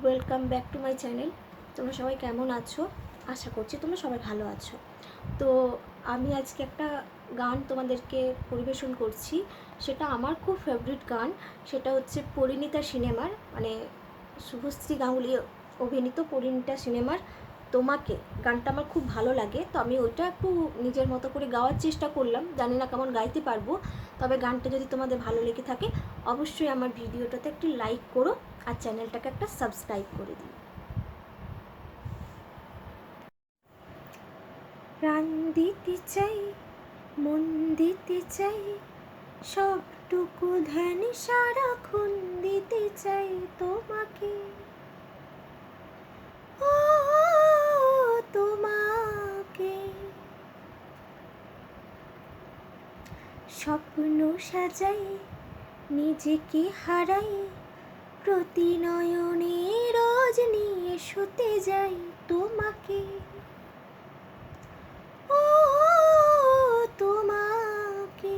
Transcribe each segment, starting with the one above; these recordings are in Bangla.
Welcome back to my channel. তোমরা সবাই কেমন আছো? আশা করছি তোমরা সবাই ভালো আছো। তো আমি আজকে একটা গান তোমাদেরকে পরিবেশন করছি, সেটা আমার খুব ফেভারিট গান। সেটা হচ্ছে পরিণীতা সিনেমার, মানে শুভশ্রী গাঙ্গুলি অভিনীত পরিণীতা সিনেমার তোমাকে। গানটা আমার খুব ভালো লাগে, তো আমি ওইটা একটু নিজের মতো করে গাওয়ার চেষ্টা করলাম। জানি না কেমন গাইতে পারবো, তবে গানটা যদি তোমাদের ভালো লেগে থাকে অবশ্যই আমার ভিডিওটাতে একটি লাইক করো আর চ্যানেলটাকে একটা সাবস্ক্রাইব করে দিও। প্রাণ দিতে চাই, মন দিতে চাই, সবটুকু ধ্যান সারাক্ষণ দিতে চাই তোমাকে। ও তোমাকে, স্বপ্ন সাজাই, নিজেকে হারাই, প্রতি নয়নে রোজ নিয়ে শুতে যাই তোমাকে। ও তোমাকে,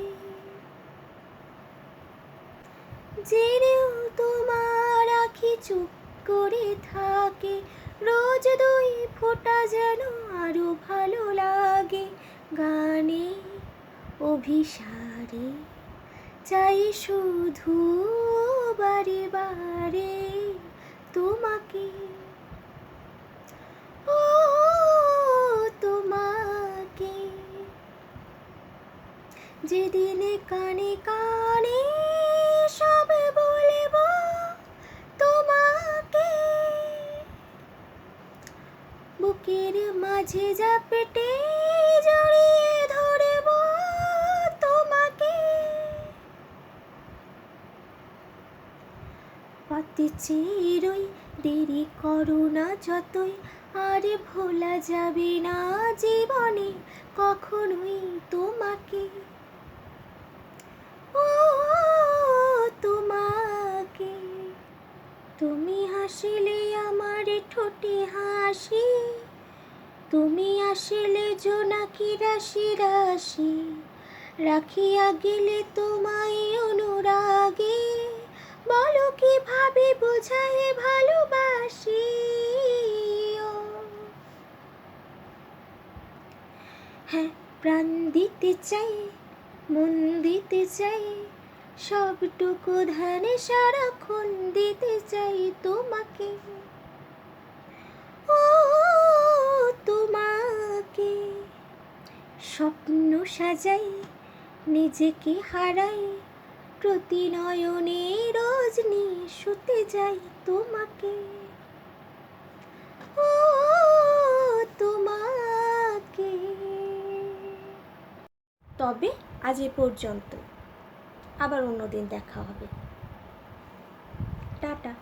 জেনেও তোমার আঁখি চুপ করে থাকে, রোজ দুই ফোঁটা যেন আরো ভালো লাগে। গানে অভিসারে চাই শুধু বারে বারে তোমাকে। ও তোমাকে, যেদিন কানে কানে সব বলব তোমাকে, বুকের মাঝে জাপটে জড়িয়ে ধরব তোমাকে। পথে চিরই দেরি করো না যতই, আর ভোলা যাবে না জীবনে কখনোই তোমাকে। ও তোমাকে, তুমি হাসিলে আমার ঠোঁটে হাসি, তুমি আসলে জোনাকি রাশি রাশি, রাখিয়া গেলে তোমায় অনুরাগে, বলো কিভাবে বোঝায় ভালোবাসি। হ্যাঁ, প্রাণ দিতে চাই, মন দিতে চাই, সবটুকু ধ্যানে সারাক্ষণ দিতে চাই তোমাকে। ও তোমাকে, স্বপ্ন সাজাই, নিজেকে হারাই, প্রতি নয়নে রোজ নিয়ে শুতে যাই তোমাকে। ও তোমাকে। তবে আজ এ পর্যন্ত, আবার অন্যদিন দেখা হবে। টাটা।